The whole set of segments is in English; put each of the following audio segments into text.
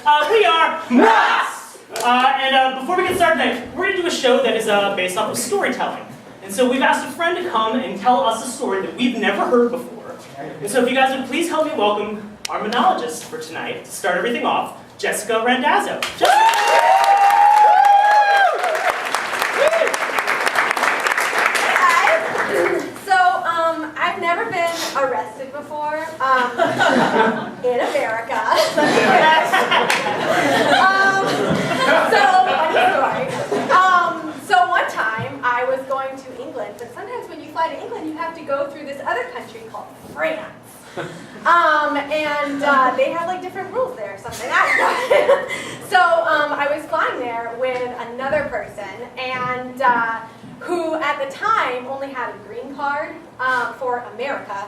We are Nuts! And before we get started tonight, we're going to do a show that is based off of storytelling. And so we've asked a friend to come and tell us a story that we've never heard before. And so if you guys would please help me welcome our monologist for tonight to start everything off, Jessica Randazzo. I've never been arrested before in America. Funny story. So one time I was going to England, but sometimes when you fly to England, you have to go through this other country called France. They have like different rules there or something. I was flying there with another person, and who at the time only had a green card for America.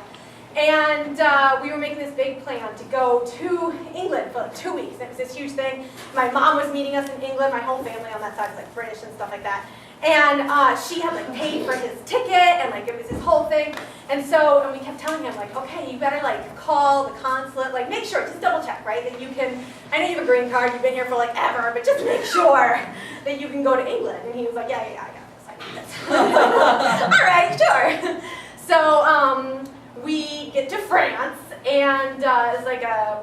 And we were making this big plan to go to England for like 2 weeks. It was this huge thing. My mom was meeting us in England. My whole family on that side is like British and stuff like that. And she had like paid for his ticket, and like it was this whole thing. And we kept telling him like, okay, you better like call the consulate, like make sure, just double check, right? That you can, I know you have a green card, you've been here for like ever, but just make sure that you can go to England. And he was like, yeah, I got this. All right, sure. So we get to France, and it's like a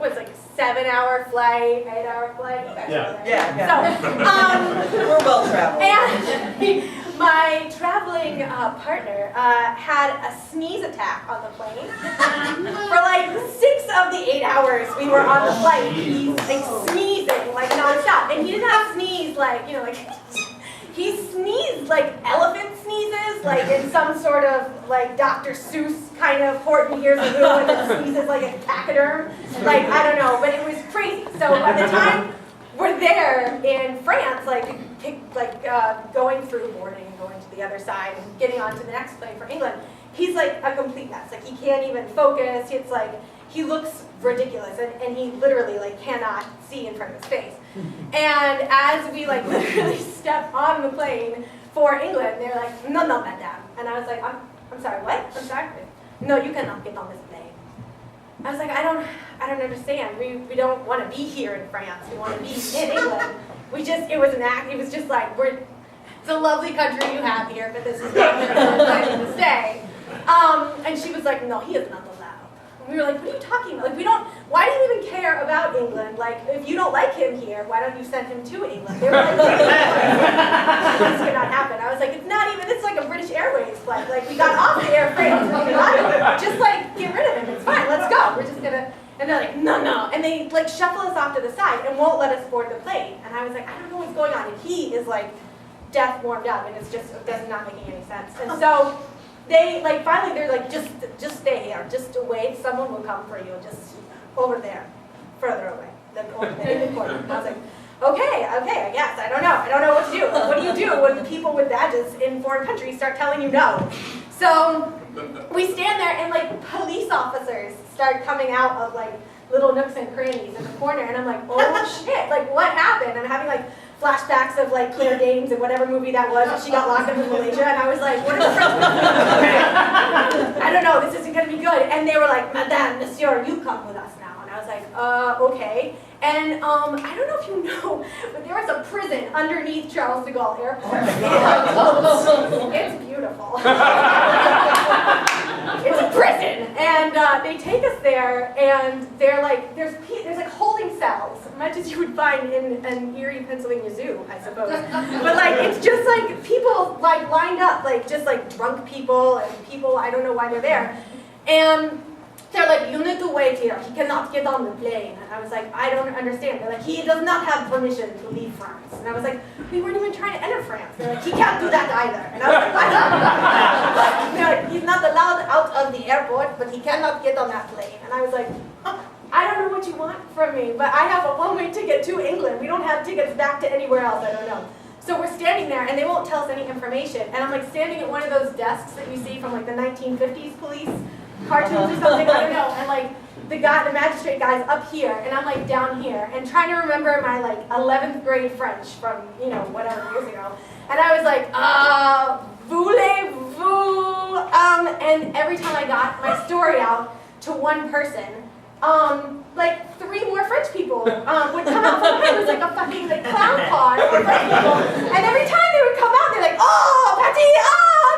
7-hour flight, 8-hour flight. Yeah. So we're well traveled. And my traveling partner had a sneeze attack on the plane. For like 6 of the 8 hours we were on the flight, he's like sneezing like nonstop, and he did not sneeze like he sneezed like elephant sneezes, like in some sort of like Dr. Seuss kind of Horton Hears a Who, and then sneezes like a pachyderm. Like, I don't know, but it was crazy. So by the time we're there in France, going through boarding and going to the other side and getting onto the next plane for England, he's like a complete mess. Like, he can't even focus. It's like, he looks ridiculous, and he literally like cannot see in front of his face. And as we like literally step on the plane for England, they're like, no, madame. And I was like, I'm sorry, what? I'm sorry. No, you cannot get on this plane. I was like, I don't understand. We don't want to be here in France. We want to be in England. It was just like, it's a lovely country you have here, but this is not the place to stay. And she was like, no, he is not allowed. And we were like, what are you talking about? Like, why do you even care about England? Like, if you don't like him here, why don't you send him to England? They were like, this could not happen. I was like, it's like a British Airways flight. Like, we got off the Air France, just like, get rid of him, it's fine, let's go. We're just gonna, and they're like, no. And they like shuffle us off to the side and won't let us board the plane. And I was like, I don't know what's going on. And he is like, death warmed up, and it does not making any sense. And so, they, like, finally, they're like, just stay here. Just wait. Someone will come for you. Just over there. Further away. Then over there in the corner. And I was like, okay, I guess. I don't know what to do. What do you do when people with badges in foreign countries start telling you no? So we stand there, and, like, police officers start coming out of, like, little nooks and crannies in the corner. And I'm like, oh, shit. Like, what happened? I'm having, like, flashbacks of like Claire Danes and whatever movie that was, and she got locked up in Malaysia, and I was like, what are the French people? I don't know, this isn't going to be good. And they were like, Madame, Monsieur, you come with us now. And I was like, okay. And I don't know if you know, but there was a prison underneath Charles de Gaulle Airport. It's beautiful. It's a prison, and they take us there, and they're like, there's like holding cells, much as you would find in an Erie, Pennsylvania zoo, I suppose. But like, it's just like people like lined up, like just like drunk people and people, I don't know why they're there, and they're like, you need to wait here. He cannot get on the plane. And I was like, I don't understand. They're like, he does not have permission to leave France. And I was like, we weren't even trying to enter France. They're like, he can't do that either. And I was like, what? They're like, he's not allowed out of the airport, but he cannot get on that plane. And I was like, I don't know what you want from me, but I have a one-way ticket to England. We don't have tickets back to anywhere else. I don't know. So we're standing there, and they won't tell us any information. And I'm like standing at one of those desks that you see from like the 1950s police cartoons or something, I don't know, and like the magistrate guy's up here, and I'm like down here, and trying to remember my like 11th grade French from, whatever years ago, and I was like, voulez-vous, and every time I got my story out to one person, like 3 more French people would come out French people. And every time they would come out, they're like, oh, Patty,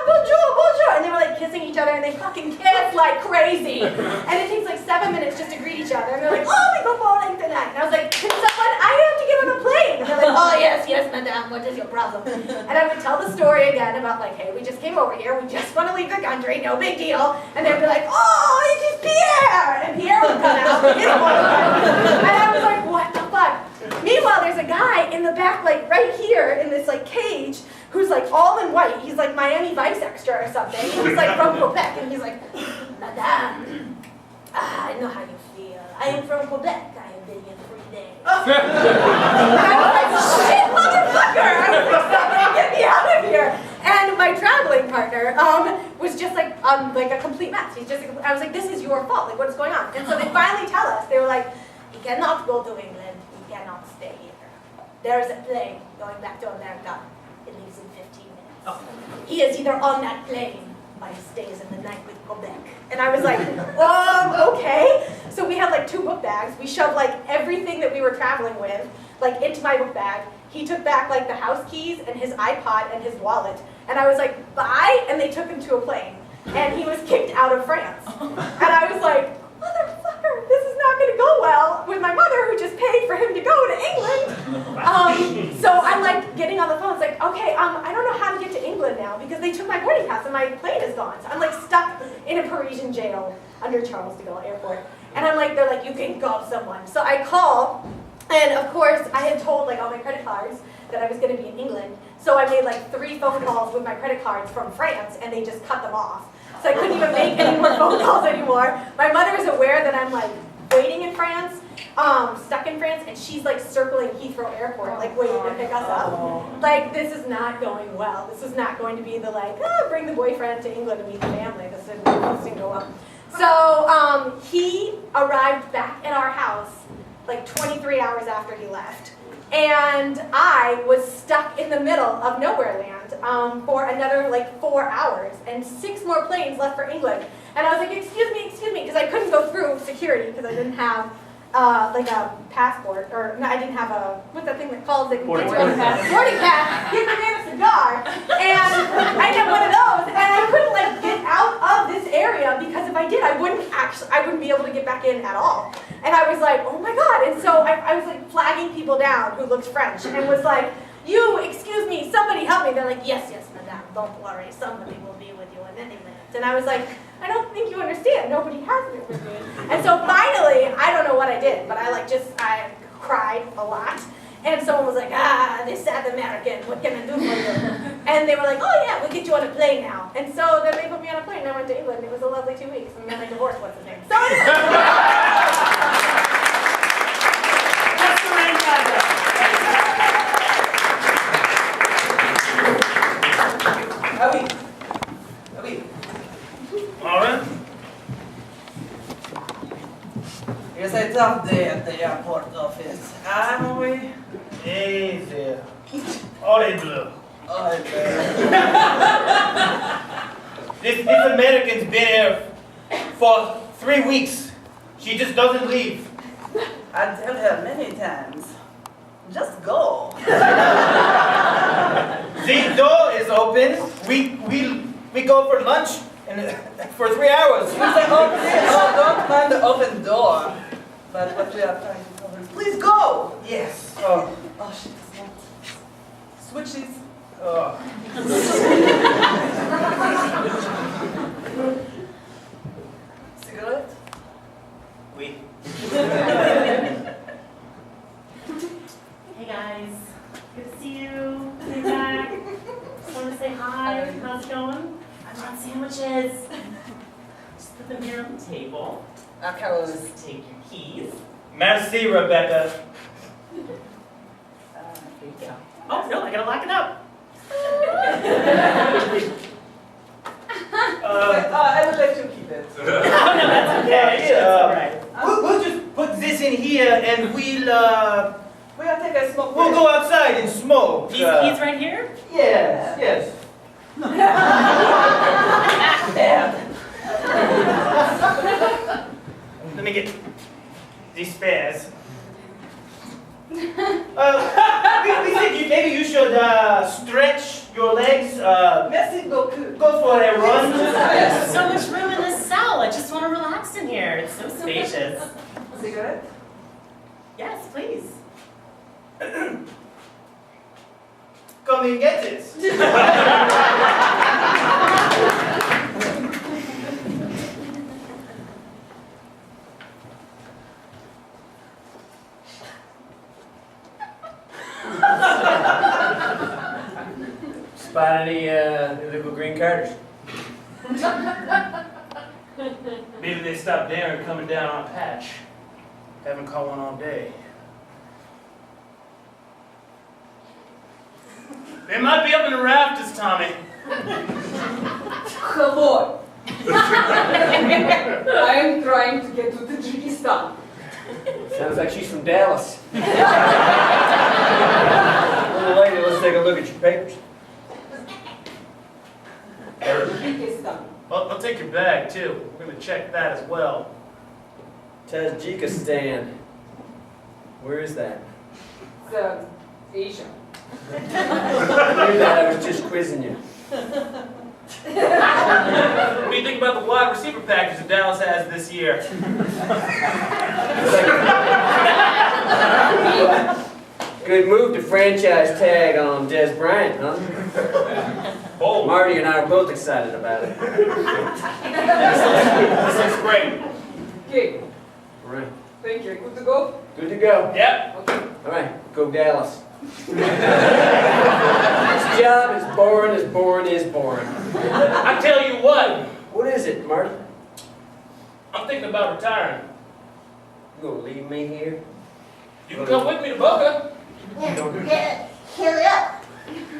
bonjour, bonjour. And they were like kissing each other and they fucking kiss like crazy. And it takes like 7 minutes just to greet each other. And they're like, oh, we go bowling tonight. And I was like, can someone, I have to get on a plane. And they're like, oh, yes, madame, what is your problem? And I would tell the story again about like, hey, we just came over here, we just want to leave the country, no big deal. And they'd be like, oh, it is Pierre! And Pierre would come out with his boyfriend. And I was like, what the fuck? Meanwhile, there's a guy in the back, like right here in this like cage, who's like all in white. He's like Miami Vice extra or something. He's like from Quebec, and he's like, madame, I know how you feel. I am from Quebec. I have been here 3 days. And I was like, shit, motherfucker! I was like, somebody get me out of here! And my traveling partner was just like a complete mess. He's just, I was like, this is your fault. Like, what's going on? And so they finally tell us. They were like, you cannot go to England. You cannot stay here. There is a plane going back to America. It leaves in 15 minutes. Oh. He is either on that plane or he stays in the night with Quebec. And I was like, okay. So we had like 2 book bags. We shoved like everything that we were traveling with like into my book bag. He took back like the house keys and his iPod and his wallet. And I was like, bye. And they took him to a plane. And he was kicked out of France. And I was like, motherfucker, this is not going to go well with my mother who just paid for him to go to England. So I'm like getting on the phone. It's like, okay, I don't know how to get to England now because they took my boarding pass and my plane is gone. So I'm like stuck in a Parisian jail under Charles de Gaulle Airport. And I'm like, they're like, you can call someone. So I call, and of course I had told like all my credit cards that I was going to be in England. So I made like 3 phone calls with my credit cards from France and they just cut them off. So I couldn't even make any more phone calls anymore. My mother is aware that I'm like waiting in France, stuck in France, and she's like circling Heathrow Airport, like waiting to pick us up. Like, this is not going well. This is not going to be the like, bring the boyfriend to England to meet the family. This didn't go well. So he arrived back at our house like 23 hours after he left. And I was stuck in the middle of nowhere land for another like 4 hours and 6 more planes left for England. And I was like, excuse me, because I couldn't go through security because I didn't have like a passport, or no, I didn't have a, what's that thing that calls it? Boarding pass. Give the man a cigar. And I had one of those, and I couldn't like get out of this area because if I did, I wouldn't be able to get back in at all. And I was like, oh my God. And so I was like flagging people down who looked French and was like, you, excuse me, somebody help me. They're like, yes, madame, don't worry. Somebody will be with you in any minute. And I was like, I don't think you understand. Nobody has been with me. And so finally, I don't know what I did, but I cried a lot. And someone was like, this South American, what can I do for you? And they were like, oh yeah, we'll get you on a plane now. And so then they put me on a plane and I went to England. It was a lovely 2 weeks. And then I divorced, what's his name? So Ah oui. All right. Here's a tough day at the airport office. Are we? Easy. Horrible. Oh, This American's been here for 3 weeks. She just doesn't leave. I tell her many times, just go. The door is open. We go for lunch and for 3 hours. You say, don't mind the open door. But what we are trying to cover is, please go. Yes. Oh, she does not. Switches. Oh. Cigarette? We. Hey guys, good to see you. Hey back. Just want to say hi. How's it going? I brought sandwiches. Just put them here on the table. Just take your keys. Merci, Rebecca. Here you go. Oh no, I gotta lock it up. I would let you keep it. Oh no, that's okay. That's all right. We'll just put this in here and We'll take a smoke we'll break. go outside and smoke. These keys right here? Yes. Bad. Let me get these spares. We said you maybe you should stretch your legs. Merci beaucoup. Go for a run. There's so much room in this cell. I just want to relax in here. It's so spacious. Cigarette? Yes, please. Come and get it. Spot any illegal green carders? Maybe they stopped there and coming down on patch. Haven't caught one all day. They might be up in the rafters, Tommy. Come on. I am trying to get to Tajikistan. Sounds like she's from Dallas. Little lady, let's take a look at your papers. Tajikistan. Well, I'll take your bag, too. We're going to check that as well. Tajikistan. Where is that? It's Asia. I knew that, I was just quizzing you. What do you think about the wide receiver package that Dallas has this year? Good move to franchise tag on Des Bryant, huh? Oh, Marty and I are both excited about it. this looks great. Okay, All right, thank you. Good to go? good to go. Yep. Okay. All right, go Dallas. This job is boring as boring is boring. I tell you what, What is it, Marty? I'm thinking about retiring. You gonna leave me here? You can come with me to Boca. Hurry up.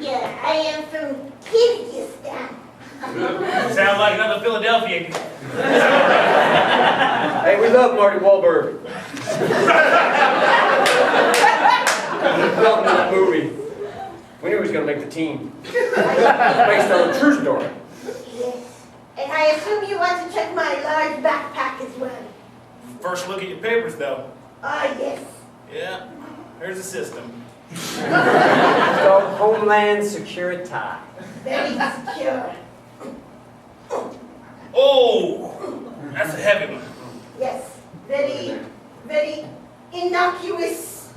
Yeah, I am from Kyrgyzstan. Sound like another Philadelphia. Hey, we love Marty Wahlberg. Love that movie. We knew he was gonna make the team. Based on a true story. Yes. And I assume you want to check my large backpack as well. First look at your papers, though. Ah, yes. Yeah, there's the system. It's called Homeland Security. Very secure. Oh, that's a heavy one. Yes. Very, very innocuous,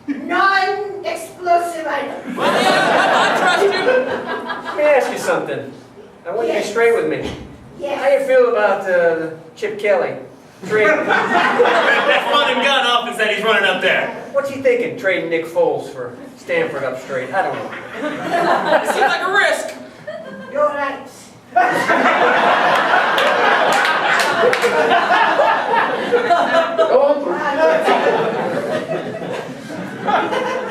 non-explosive item. I trust you. Let me ask you something. I want you to be straight with me. How Yes. you feel about Chip Kelly? That fun and gun office that he's running up there. What's he thinking, trading Nick Foles for Stanford up straight? I don't know. It seems like a risk. You're right.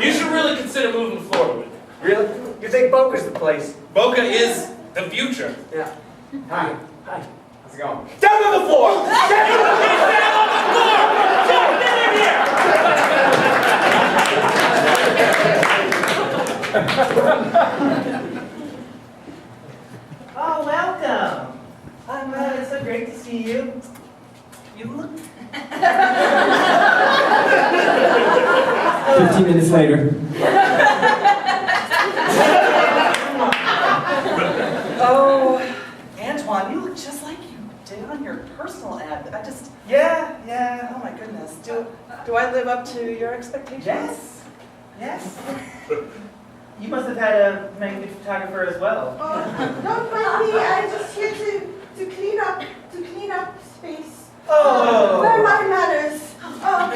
You should really consider moving to Florida. Really? You think Boca's the place? Boca is the future. Yeah. Hi. Hi. How's it going? Down on the floor. Oh, welcome. It's so great to see you. You look 15 minutes later. Oh, Antoine, you look just like you did on your personal ad. Yeah. Oh my goodness. Do I live up to your expectations? Yes. You must have had a magnificent photographer as well. Oh, don't mind me. I'm just here to clean up space. Oh. Where are my manners? Oh.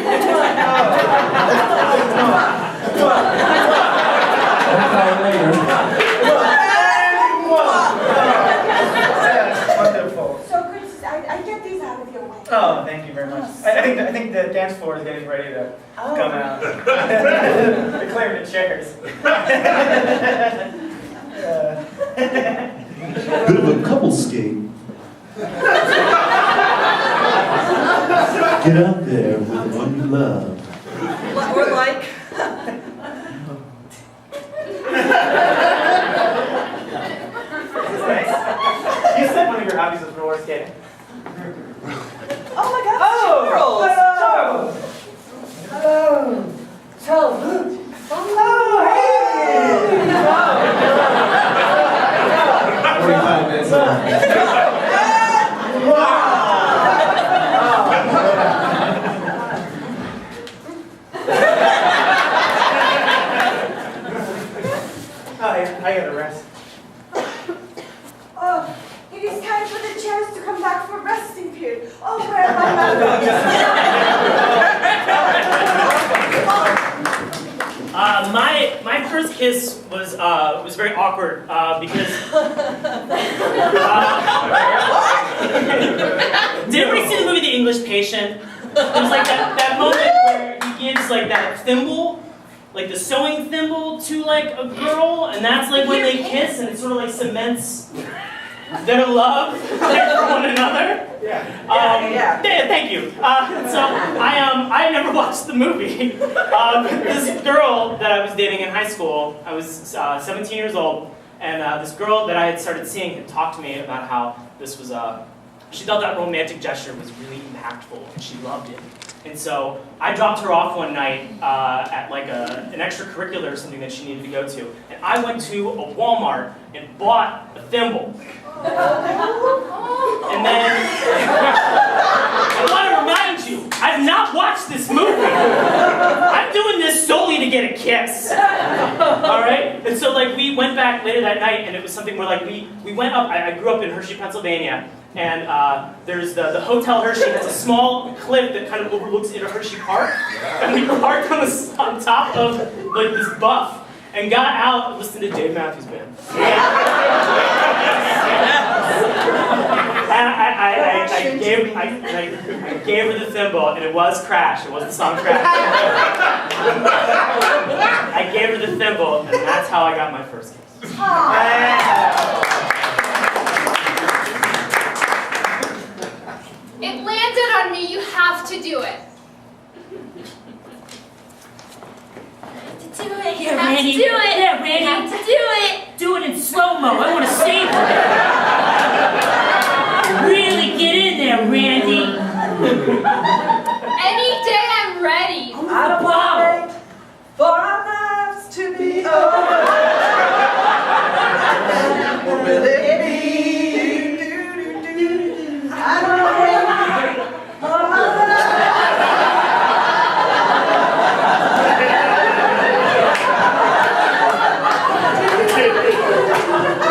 Half hour later. Wonderful. So good. I get these out of your way. Oh, thank you very much. I think the dance floor is getting ready to come out. They're clearing the chairs. Bit of a couple skate. Get out there with the one you love. Or like? Nice. You said one of your hobbies was roller skating. Oh my God, Charles! Hello. Hello. Oh, hey. I gotta rest. Oh, it is time for the chairs to come back for resting period. Oh, where are my manners? My first kiss was very awkward because did everybody see the movie The English Patient? There's like that moment where he gives like that thimble, like the sewing thimble, to like a girl, and that's like when they kiss, and it sort of like cements their love for one another. Yeah. Thank you. So I never watched the movie. This girl that I was dating in high school, I was 17 years old, and this girl that I had started seeing had talked to me about how this was she thought that romantic gesture was really impactful, and she loved it. And so I dropped her off one night at like an extracurricular or something that she needed to go to, and I went to a Walmart and bought a thimble. And then, I want to remind you, I have not watched this movie. I'm doing this solely to get a kiss. Alright? And so like we went back later that night, and it was something where like we went up, I grew up in Hershey, Pennsylvania, and there's the Hotel Hershey that's a small cliff that kind of overlooks into Hershey Park. And we parked on top of like this bluff and got out and listened to Dave Matthews Band. And I gave her the thimble, and it was Crash. It was the song Crash. I gave her the thimble, and that's how I got my first kiss. It landed on me. You have to do it. Do it. You have to do it. Yeah, Randy. You have to do it. Do it in slow-mo. I want to savor it. Really get in there, Randy. Any day I'm ready. I don't want to wait for our lives to be over. What will it be? I don't want to wait for our lives.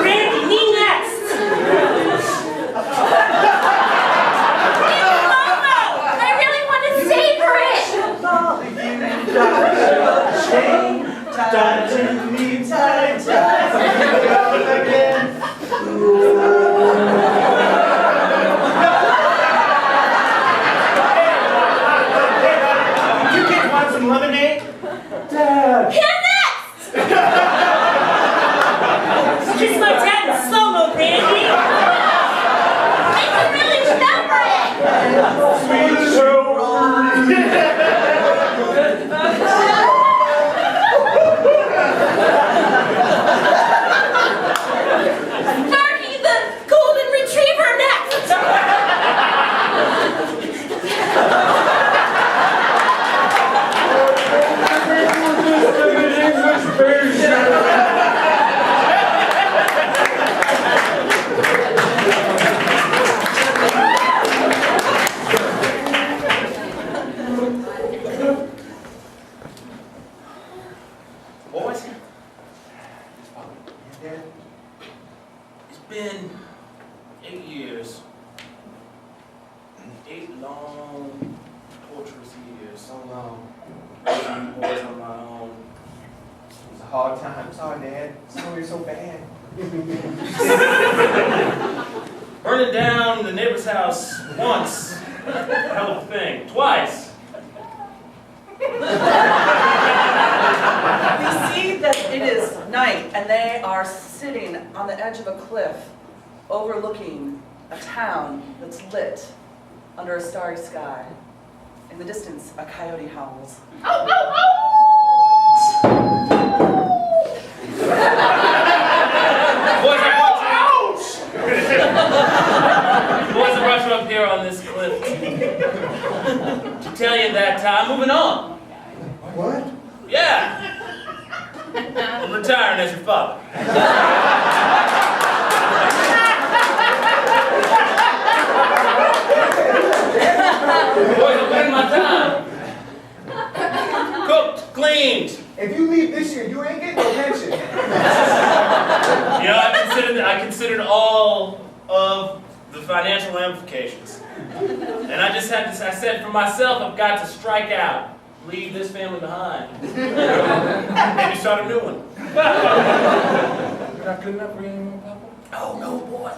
Randy, me next. I really want to savor it. You kids want some lemonade? Him next. Kiss my dad in slow-mo, Randy. I can really savor it. Sweet show. Sparky the golden retriever next. Boys? It's been 8 years. 8 long, torturous years. So long. Raising you boys on my own. It was a hard time. Sorry, Dad. Sorry, so bad. Burning down the neighbor's house once. Hell of a thing. Twice. We see that it is night, and they are sitting on the edge of a cliff overlooking a town that's lit under a starry sky. In the distance, a coyote howls. Oh, oh, oh! Boys, I brought you up here on this cliff to tell you that I'm moving on. What? Yeah. I'm retiring as your father. Boys, I'm taking my time. Cooked, cleaned. If you leave this year, you ain't getting no pension. You know, I considered all of the financial ramifications. And I just had to, I said for myself, I've got to strike out. Leave this family behind. Maybe start a new one. You're not good enough for you anymore, Papa? Oh no, boys.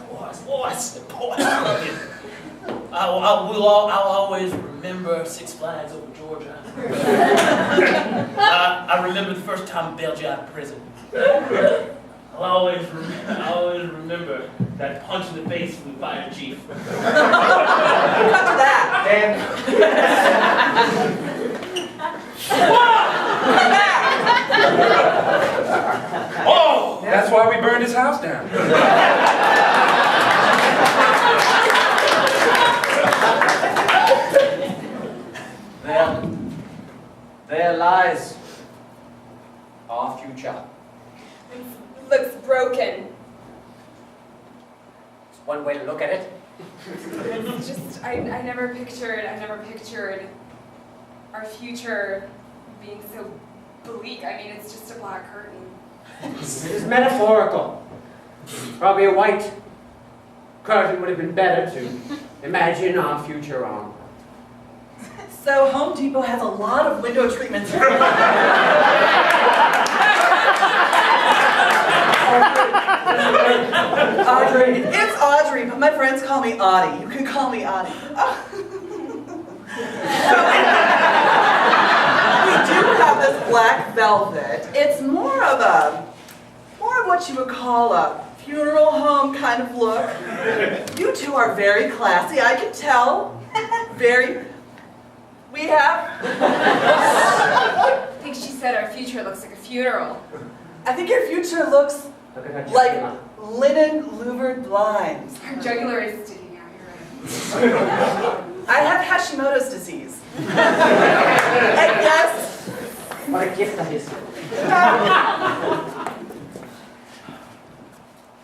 I'll always remember Six Flags over Georgia. I remember the first time I bailed you out of prison. I'll always remember that punch in the face from the fire chief. Cut to that. Dan. Oh! That's why we burned his house down. There lies our future. Looks broken. It's one way to look at it. It's just, I never pictured our future being so bleak. I mean, it's just a black curtain. It is metaphorical. Probably a white curtain would have been better to imagine our future on. So Home Depot has a lot of window treatments. Audrey. It's Audrey, but my friends call me Audie. You can call me Audie. We do have this black velvet. It's more of what you would call a funeral home kind of look. You two are very classy, I can tell. We have. I think she said our future looks like a funeral. I think your future looks like linen louvered blinds. Our jugular is sticking out, you're right. I have Hashimoto's disease. And yes. What a gift that is.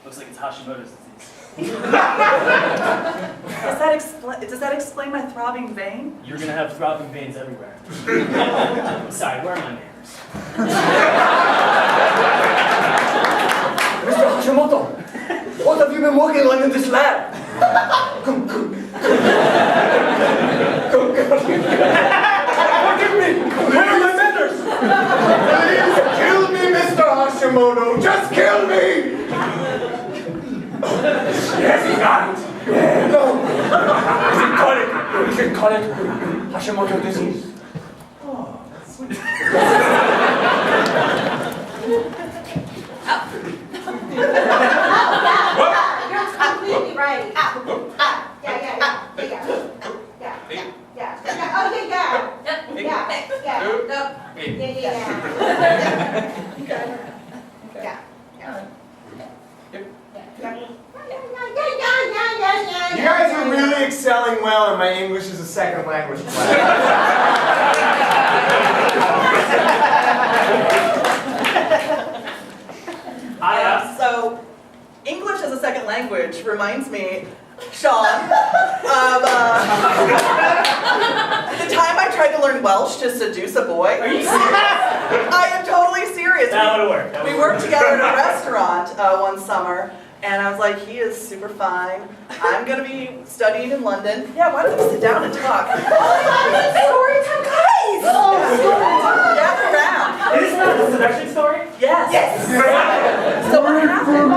Looks like it's Hashimoto's disease. Does that explain my throbbing vein? You're gonna have throbbing veins everywhere. Sorry, where are my manners? Mr. Hashimoto, what have you been working on in this lab? Forgive me! Where are my manners? Please kill me, Mr. Hashimoto! Just kill me! Yes, he got it! No! We should call it Hashimoto disease. Oh, sweet. You're completely right. Yeah. You guys are really excelling well in my English as a second language class. So, English as a second language reminds me, Sean, of the time I tried to learn Welsh to seduce a boy. Are you serious? I am totally serious. That would work. We worked together at a restaurant one summer, and I was like, he is super fine. I'm going to be studying in London. Yeah, why don't we sit down and talk? Oh my God, story time, guys! Gather around. Is this not the seduction story? Yes. So what happened?